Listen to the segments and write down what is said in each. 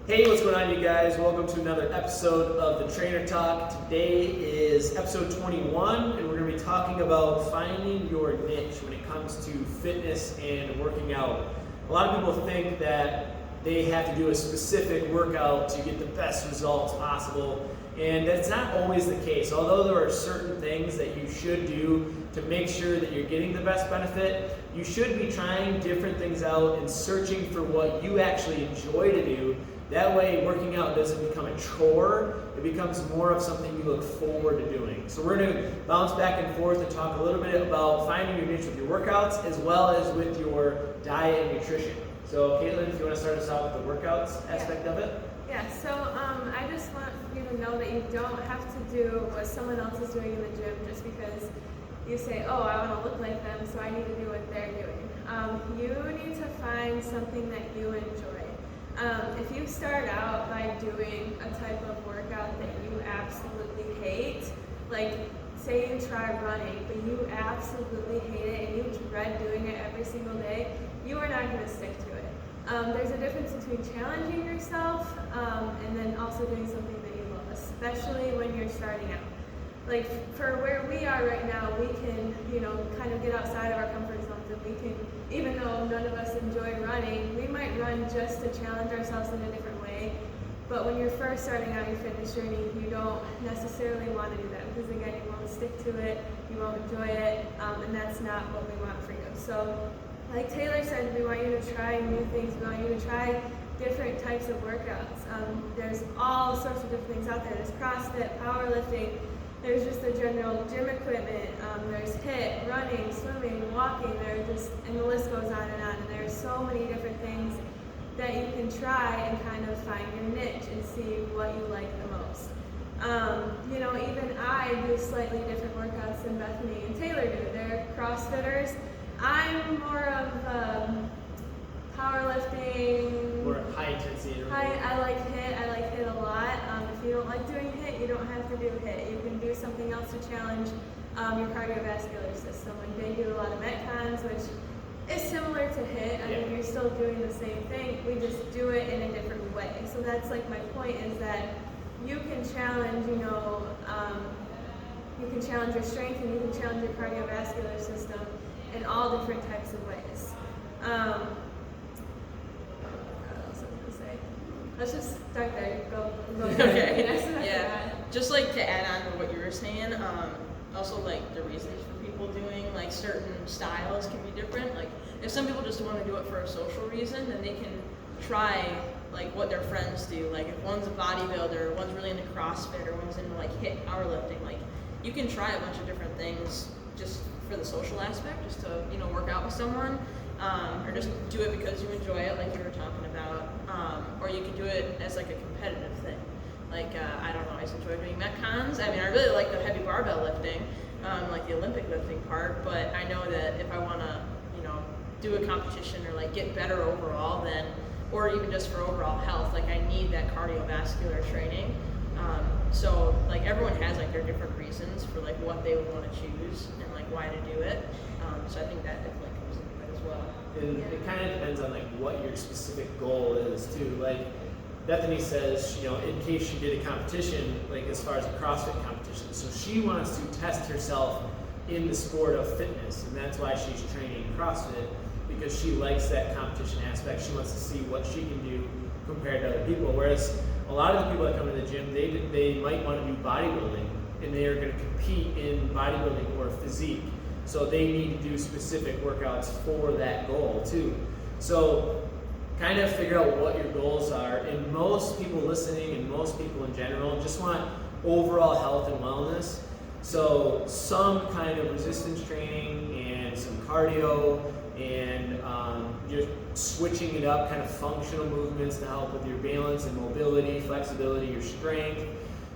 Hey, what's going on, you guys? Welcome to another episode of the Trainer Talk. Today is episode 21, and we're going to be talking about finding your niche when it comes to fitness and working out. A lot of people think that they have to do a specific workout to get the best results possible, and that's not always the case. Although there are certain things that you should do to make sure that you're getting the best benefit, you should be trying different things out and searching for what you actually enjoy to do. That way, working out doesn't become a chore, it becomes more of something you look forward to doing. So we're going to bounce back and forth and talk a little bit about finding your niche with your workouts as well as with your diet and nutrition. So Caitlin, if you want to start us out with the workouts aspect of it. Yeah, so I just want you to know that you don't have to do what someone else is doing in the gym just because you say, oh, I want to look like them, so I need to do what they're doing. You need to find something that you enjoy. If you start out by doing a type of workout that you absolutely hate, like say you try running, but you absolutely hate it and you dread doing it every single day, you are not going to stick to it. There's a difference between challenging yourself and then also doing something that you love, especially when you're starting out. Like for where we are right now, we can, kind of get outside of our comfort zones, and we can, even though none of us enjoy running, we might run just to challenge ourselves in a different way. But when you're first starting out your fitness journey, you don't necessarily want to do that because again, you won't stick to it, you won't enjoy it, and that's not what we want for you. So, like Taylor said, we want you to try new things. We want you to try different types of workouts. There's all sorts of different things out there. There's Crossfit, powerlifting. There's just the general gym equipment. There's HIIT, running, swimming, walking. And the list goes on. And there's so many different things that you can try and kind of find your niche and see what you like the most. Even I do slightly different workouts than Bethany and Taylor do. They're CrossFitters. I'm more of powerlifting. Or high intensity. I like HIIT a lot. If you don't like doing HIIT, you don't have to do HIIT. You can do something else to challenge your cardiovascular system. Like they do a lot of Metcons, which is similar to HIIT. I mean, you're still doing the same thing. We just do it in a different way. So that's like my point is that you can challenge, you can challenge your strength and you can challenge your cardiovascular system in all different types of ways. Let's just start there. Go. Okay. Yeah. Just like to add on to what you were saying, also like the reasons for people doing like certain styles can be different. Like if some people just want to do it for a social reason, then they can try like what their friends do. Like if one's a bodybuilder, one's really into CrossFit, or one's into like HIIT powerlifting, like you can try a bunch of different things just for the social aspect, just to work out with someone. Or just do it because you enjoy it, like you were talking about, or you can do it as like a competitive thing. Like I don't always enjoy doing Metcons. I mean, I really like the heavy barbell lifting, like the Olympic lifting part. But I know that if I want to, do a competition or like get better overall, then, or even just for overall health, like I need that cardiovascular training. So like everyone has like their different reasons for like what they would want to choose and like why to do it. So I think that definitely comes into it as well. And it kind of depends on like what your specific goal is too. Like Bethany says, in case she did a competition, like as far as a CrossFit competition, so she wants to test herself in the sport of fitness, and that's why she's training CrossFit, because she likes that competition aspect. She wants to see what she can do compared to other people. Whereas a lot of the people that come to the gym, they might want to do bodybuilding, and they are going to compete in bodybuilding or physique. So they need to do specific workouts for that goal too. So kind of figure out what your goals are. And most people listening and most people in general just want overall health and wellness. So some kind of resistance training and some cardio and you're switching it up, kind of functional movements to help with your balance and mobility, flexibility, your strength.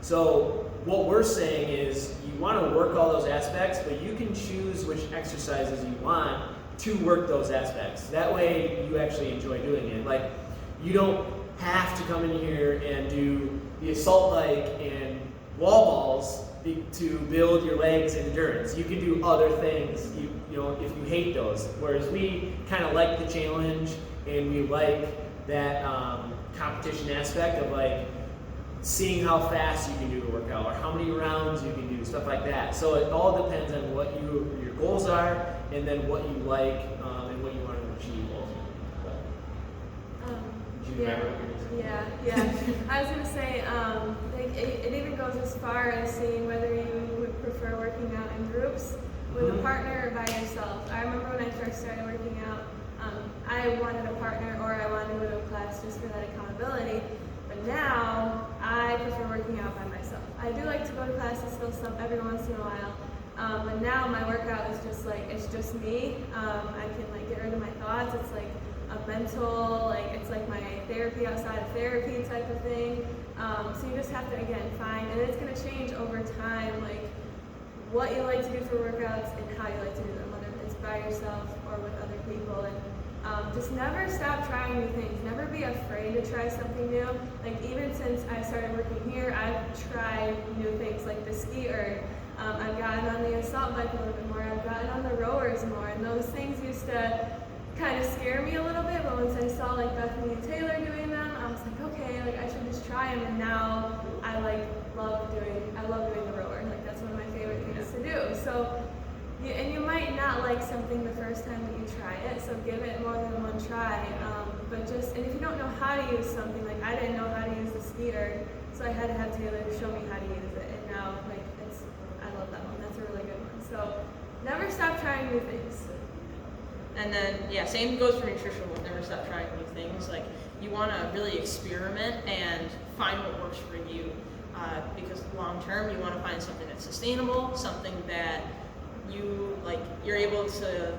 So what we're saying is you want to work all those aspects, but you can choose which exercises you want to work those aspects. That way you actually enjoy doing it. Like you don't have to come in here and do the assault bike and wall balls to build your legs and endurance. You can do other things, if you hate those. Whereas we kind of like the challenge and we like that competition aspect of like seeing how fast you can do a workout or how many rounds you can do, stuff like that. So it all depends on what your goals are, and then what you like and what you want to achieve ultimately. Do you remember what you were saying? Yeah. I was gonna say, like it even goes as far as seeing whether you would prefer working out in groups with a partner or by yourself. I remember when I first started working out, I wanted a partner or I wanted to go to a class just for that accountability. But now I prefer working out by myself. I do like to go to classes still every once in a while. But now my workout is just like, it's just me. I can like get rid of my thoughts. It's like a mental, like it's like my therapy outside of therapy type of thing. So you just have to, again, find, and it's gonna change over time, like what you like to do for workouts and how you like to do them, whether it's by yourself or with other people. And just never stop trying new things. Never be afraid to try something new. Like even since I started working here, I've tried new things like the ski erg. I've gotten on the assault bike a little bit more. I've gotten on the rowers more. And those things used to kind of scare me a little bit. But once I saw like Bethany and Taylor doing them, I was like, okay, like I should just try them. And now I love doing the rower. Like that's one of my favorite things to do. So. And you might not like something the first time that you try it, so give it more than one try. But and if you don't know how to use something, like I didn't know how to use the ski erg, so I had to have Taylor show me how to use it. And now, like, I love that one. That's a really good one. So never stop trying new things. And then, yeah, same goes for nutrition. We'll never stop trying new things. Like, you want to really experiment and find what works for you, because long term, you want to find something that's sustainable, something that you're able to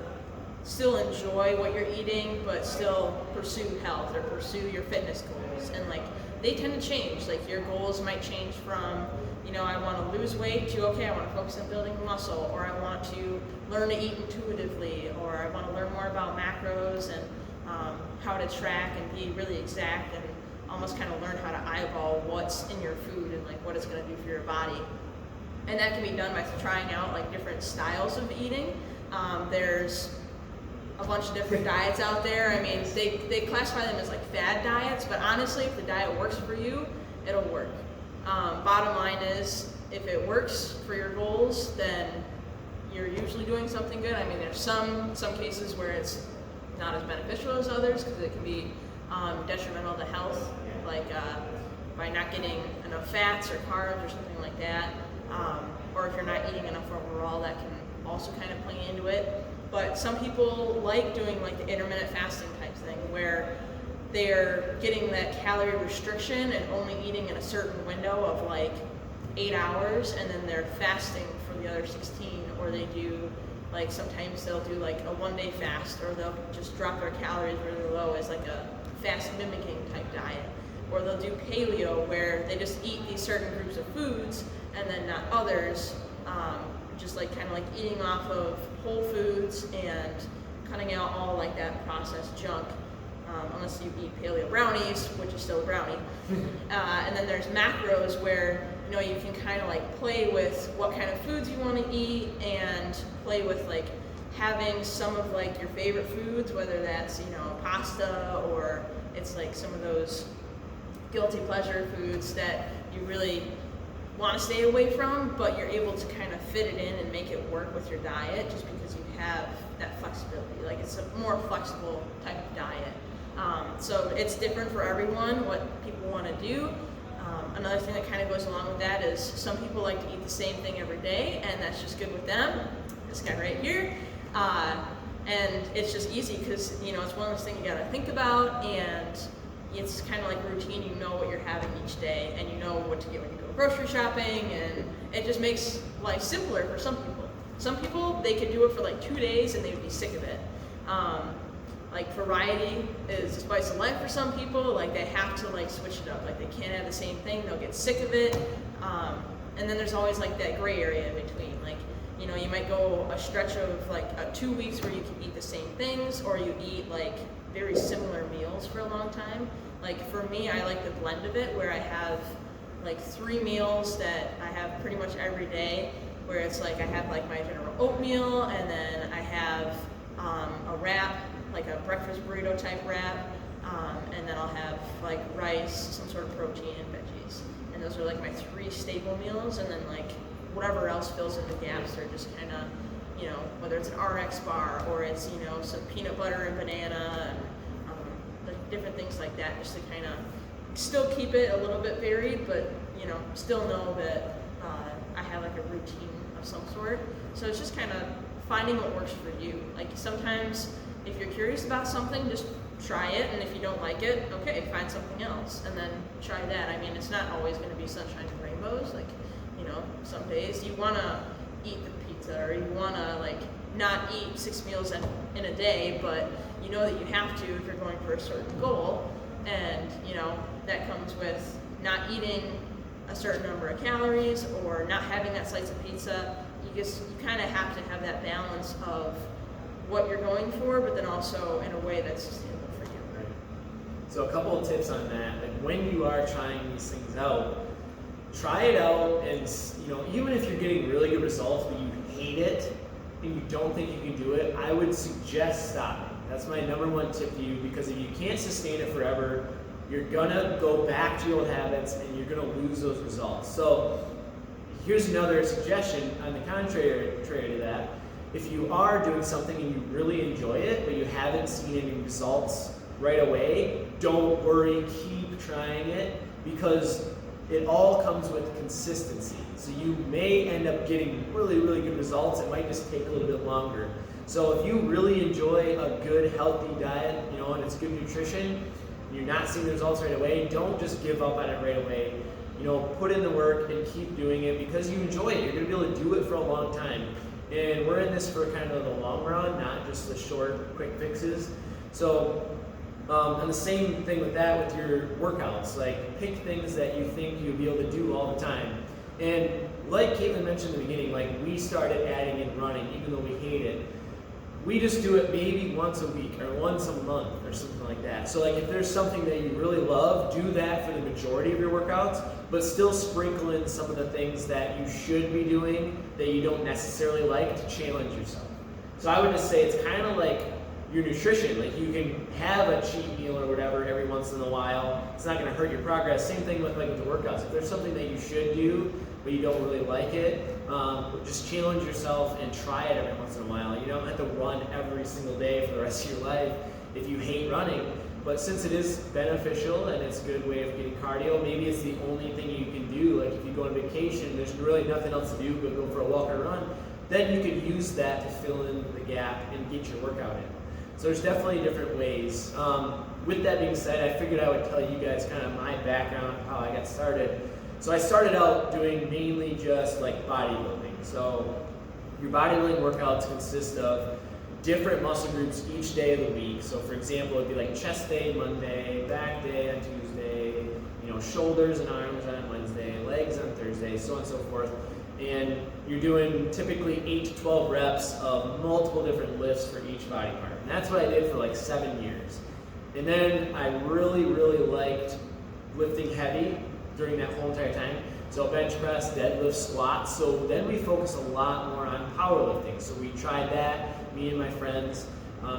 still enjoy what you're eating, but still pursue health or pursue your fitness goals. And like they tend to change. Like your goals might change from, I want to lose weight to, okay, I want to focus on building muscle, or I want to learn to eat intuitively, or I want to learn more about macros and how to track and be really exact and almost kind of learn how to eyeball what's in your food and like what it's going to do for your body. And that can be done by trying out like different styles of eating. There's a bunch of different diets out there. I mean, they classify them as like fad diets, but honestly, if the diet works for you, it'll work. Bottom line is, if it works for your goals, then you're usually doing something good. I mean, there's some cases where it's not as beneficial as others because it can be detrimental to health, like by not getting enough fats or carbs or something like that. Or if you're not eating enough overall, that can also kind of play into it. But some people like doing like the intermittent fasting type thing where they're getting that calorie restriction and only eating in a certain window of like 8 hours, and then they're fasting for the other 16, or they do like sometimes they'll do like a 1-day fast, or they'll just drop their calories really low as like a fast mimicking type diet. Or they'll do paleo where they just eat these certain groups of foods and then not others, just like kind of like eating off of whole foods and cutting out all like that processed junk, unless you eat paleo brownies, which is still a brownie. And then there's macros where you can kind of like play with what kind of foods you want to eat and play with like having some of like your favorite foods, whether that's pasta or it's like some of those guilty pleasure foods that you really want to stay away from, but you're able to kind of fit it in and make it work with your diet just because you have that flexibility. Like it's a more flexible type of diet. So it's different for everyone what people want to do. Another thing that kind of goes along with that is some people like to eat the same thing every day, and that's just good with them. This guy right here. And it's just easy because it's one of those things you got to think about, and it's kind of like routine. You know what you're having each day, and you know what to get when you go grocery shopping, and it just makes life simpler for some people. Some people, they could do it for like 2 days and they would be sick of it. Like variety is the spice of life for some people. Like they have to like switch it up. Like they can't have the same thing. They'll get sick of it. And then there's always like that gray area in between. Like you might go a stretch of like 2 weeks where you can eat the same things, or you eat like very similar meals for a long time. Like for me, I like the blend of it where I have like 3 meals that I have pretty much every day, where it's like I have like my general oatmeal, and then I have a wrap, like a breakfast burrito type wrap, and then I'll have like rice, some sort of protein, and veggies. And those are like my 3 staple meals, and then like whatever else fills in the gaps are just kind of, you know, whether it's an RX bar or it's, you know, some peanut butter and banana and like different things like that, just to kind of still keep it a little bit varied, but, you know, still know that I have like a routine of some sort. So it's just kind of finding what works for you. Like sometimes if you're curious about something, just try it, and if you don't like it, okay, find something else and then try that. I mean, it's not always going to be sunshine and rainbows. Like, you know, some days you want to eat the pizza, or you want to like not eat 6 meals in a day, but you know that you have to if you're going for a certain goal. And, you know, that comes with not eating a certain number of calories or not having that slice of pizza. You kind of have to have that balance of what you're going for, but then also in a way that's sustainable for you. Right. So a couple of tips on that. Like when you are trying these things out, try it out, and you know, even if you're getting really good results but you hate it and you don't think you can do it, I would suggest stopping. That's my number 1 tip to you, because if you can't sustain it forever, you're gonna go back to your old habits and you're gonna lose those results. So here's another suggestion on the contrary to that. If you are doing something and you really enjoy it, but you haven't seen any results right away, don't worry, keep trying it, because it all comes with consistency. So you may end up getting really, really good results. It might just take a little bit longer. So if you really enjoy a good, healthy diet, you know, and it's good nutrition, you're not seeing the results right away, don't just give up on it right away. You know, put in the work and keep doing it because you enjoy it. You're gonna be able to do it for a long time. And we're in this for kind of the long run, not just the short, quick fixes. So, and the same thing with that with your workouts. Like, pick things that you think you'll be able to do all the time. And like Caitlin mentioned in the beginning, like we started adding in running, even though we hate it. We just do it maybe once a week or once a month or something like that. So like if there's something that you really love, do that for the majority of your workouts, but still sprinkle in some of the things that you should be doing that you don't necessarily like to challenge yourself. So I would just say it's kind of like your nutrition. Like you can have a cheat meal or whatever every once in a while. It's not going to hurt your progress. Same thing with like with the workouts. If there's something that you should do but you don't really like it, just challenge yourself and try it every once in a while. You don't have to run every single day for the rest of your life if you hate running. But since it is beneficial and it's a good way of getting cardio, maybe it's the only thing you can do. Like if you go on vacation, there's really nothing else to do but go for a walk or run, then you could use that to fill in the gap and get your workout in. So there's definitely different ways. With that being said, I figured I would tell you guys kind of my background, how I got started. So I started out doing mainly just like bodybuilding. So your bodybuilding workouts consist of different muscle groups each day of the week. So for example, it'd be like chest day Monday, back day on Tuesday, you know, shoulders and arms on Wednesday, legs on Thursday, so on and so forth. And you're doing typically 8 to 12 reps of multiple different lifts for each body part. And that's what I did for like 7 years. And then I really, really liked lifting heavy during that whole entire time. So bench press, deadlift, squats. So then we focused a lot more on powerlifting. So we tried that, me and my friends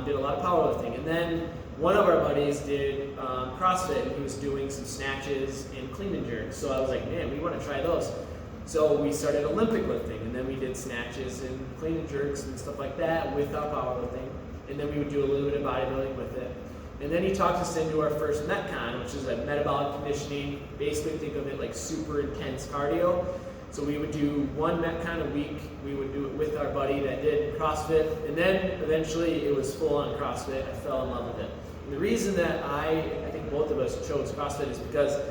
did a lot of powerlifting. And then one of our buddies did CrossFit, and he was doing some snatches and clean and jerks. So I was like, man, we want to try those. So we started Olympic lifting, and then we did snatches and clean and jerks and stuff like that with our powerlifting. And then we would do a little bit of bodybuilding with it. And then he talked us into our first Metcon, which is like metabolic conditioning. Basically think of it like super intense cardio. So we would do 1 Metcon a week. We would do it with our buddy that did CrossFit. And then eventually it was full on CrossFit. I fell in love with it. And the reason that I think both of us chose CrossFit is because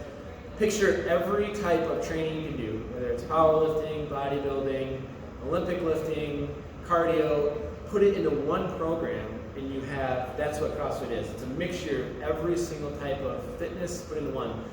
picture every type of training you can do, whether it's powerlifting, bodybuilding, Olympic lifting, cardio, put it into one program, and you have, that's what CrossFit is. It's a mixture of every single type of fitness put into one.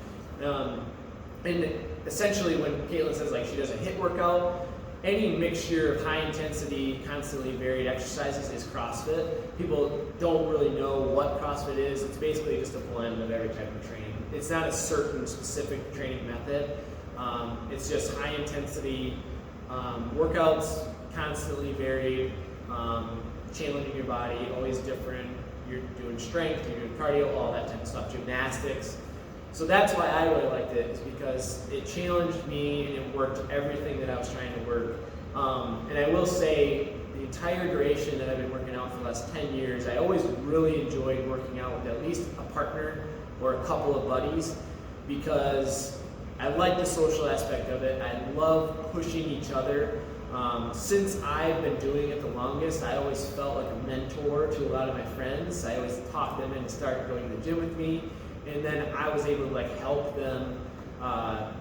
And essentially when Caitlin says like she does a HIIT workout, any mixture of high intensity, constantly varied exercises is CrossFit. People don't really know what CrossFit is. It's basically just a blend of every type of training. It's not a certain specific training method. It's just high intensity workouts, constantly varied, challenging your body, always different you're doing strength, you're doing cardio, all that type of stuff, gymnastics. So that's why I really liked it, is because it challenged me and it worked everything that I was trying to work. And I will say, the entire duration that I've been working out for the last 10 years, I always really enjoyed working out with at least a partner or a couple of buddies, because I like the social aspect of it. I love pushing each other. Since I've been doing it the longest, I always felt like a mentor to a lot of my friends. I always talked them into start going to the gym with me, and then I was able to like help them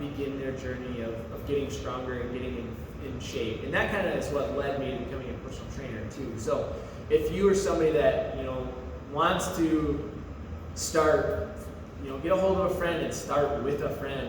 begin their journey of getting stronger and getting in shape. And that kind of is what led me to becoming a personal trainer too. So if you are somebody that, wants to start, get a hold of a friend and start with a friend,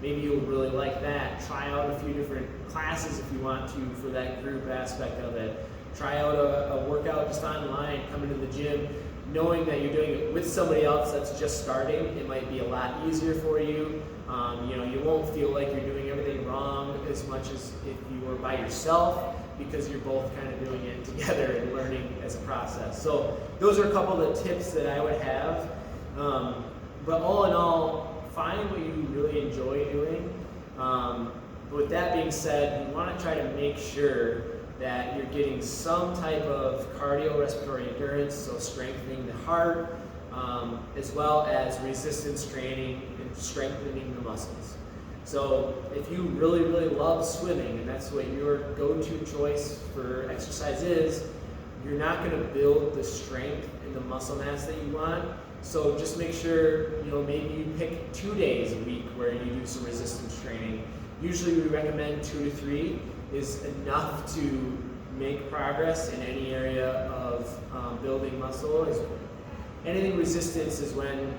maybe you'll really like that. Try out a few different classes if you want to for that group aspect of it. Try out a workout just online, come into the gym, knowing that you're doing it with somebody else that's just starting. It might be a lot easier for you. You won't feel like you're doing everything wrong as much as if you were by yourself, because you're both kind of doing it together and learning as a process. So those are a couple of the tips that I would have. But all in all, find what you really enjoy doing. But with that being said, you want to try to make sure that you're getting some type of cardiorespiratory endurance, so strengthening the heart, as well as resistance training and strengthening the muscles. So if you really, really love swimming, and that's what your go-to choice for exercise is, you're not going to build the strength and the muscle mass that you want. So just make sure, maybe you pick 2 days a week where you do some resistance training. Usually we recommend 2 to 3 is enough to make progress in any area of building muscle. Anything resistance is when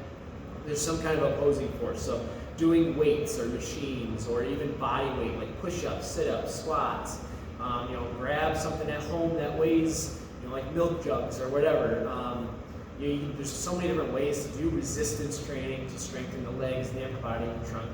there's some kind of opposing force. So doing weights or machines, or even body weight, like push-ups, sit-ups, squats. Grab something at home that weighs, like milk jugs or whatever. There's so many different ways to do resistance training to strengthen the legs, the upper body, and the trunk.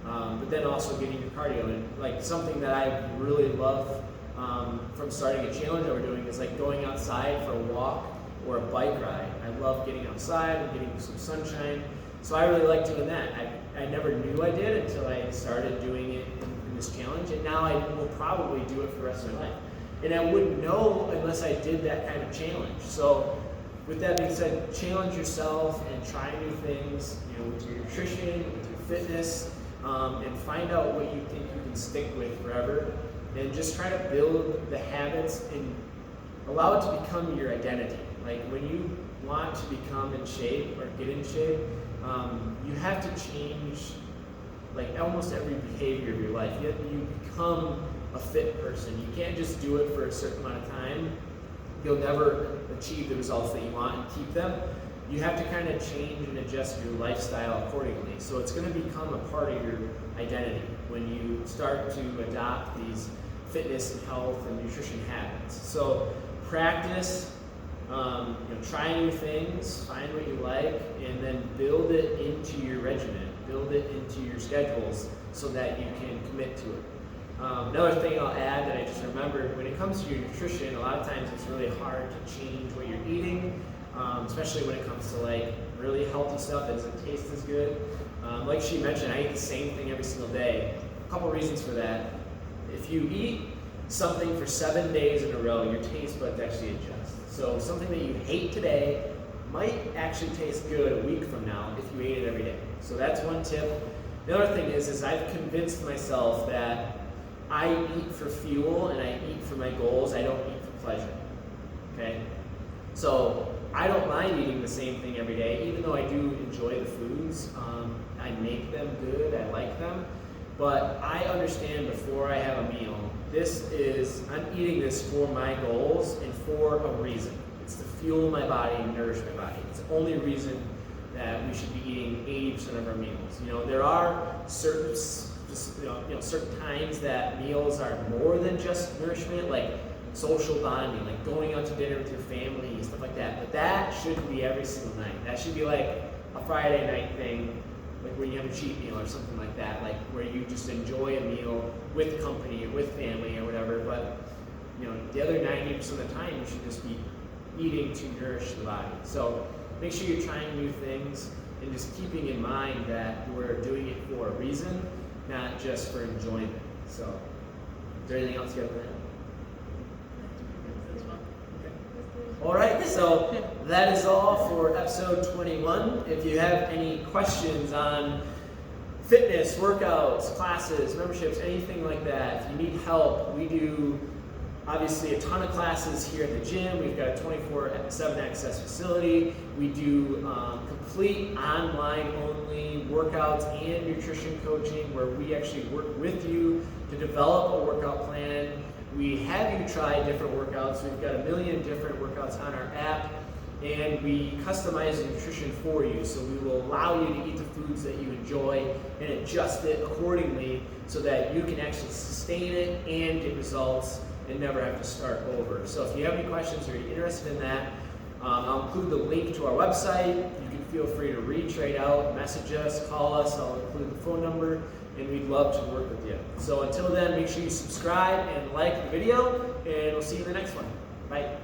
But then also getting your cardio in. Like something that I really love from starting a challenge that we're doing is like going outside for a walk or a bike ride. I love getting outside and getting some sunshine. So I really like doing that. I never knew I did until I started doing it in this challenge, and now I will probably do it for the rest of my life. And I wouldn't know unless I did that kind of challenge. So with that being said, challenge yourself and try new things, with your nutrition, with your fitness, and find out what you think you can stick with forever. And just try to build the habits and allow it to become your identity. Like when you want to become in shape or get in shape, you have to change like almost every behavior of your life. You become a fit person. You can't just do it for a certain amount of time. You'll never achieve the results that you want and keep them. You have to kind of change and adjust your lifestyle accordingly. So it's going to become a part of your identity when you start to adopt these fitness and health and nutrition habits. So practice, try new things, find what you like, and then build it into your regimen, build it into your schedules so that you can commit to it. Another thing I'll add that I just remembered, when it comes to your nutrition, a lot of times it's really hard to change what you're eating, especially when it comes to like really healthy stuff that doesn't taste as good. Like she mentioned, I eat the same thing every single day. A couple reasons for that. If you eat something for 7 days in a row, your taste buds actually adjust. So something that you hate today might actually taste good a week from now if you ate it every day. So that's one tip. The other thing is I've convinced myself that I eat for fuel and I eat for my goals. I don't eat for pleasure. Okay? So I don't mind eating the same thing every day, even though I do enjoy the foods. I make them good, I like them. But I understand before I have a meal, I'm eating this for my goals and for a reason. It's to fuel my body and nourish my body. It's the only reason that we should be eating 80% of our meals. There are certain times that meals are more than just nourishment, like social bonding, like going out to dinner with your family and stuff like that. But that shouldn't be every single night. That should be like a Friday night thing, like where you have a cheat meal or something like that, like where you just enjoy a meal with company or with family or whatever. But the other 90% of the time you should just be eating to nourish the body. So make sure you're trying new things and just keeping in mind that we're doing it for a reason, not just for enjoyment. So is there anything else you have to add? All right, so that is all for episode 21. If you have any questions on fitness, workouts, classes, memberships, anything like that, if you need help, we do obviously a ton of classes here at the gym. We've got a 24/7 access facility. We do complete online only workouts and nutrition coaching where we actually work with you to develop a workout plan. We have you try different workouts. We've got a million different workouts on our app, and we customize the nutrition for you. So we will allow you to eat the foods that you enjoy and adjust it accordingly so that you can actually sustain it and get results and never have to start over. So if you have any questions or you're interested in that, I'll include the link to our website. You can feel free to reach right out, message us, call us. I'll include the phone number, and we'd love to work with you. So until then, make sure you subscribe and like the video, and we'll see you in the next one. Bye.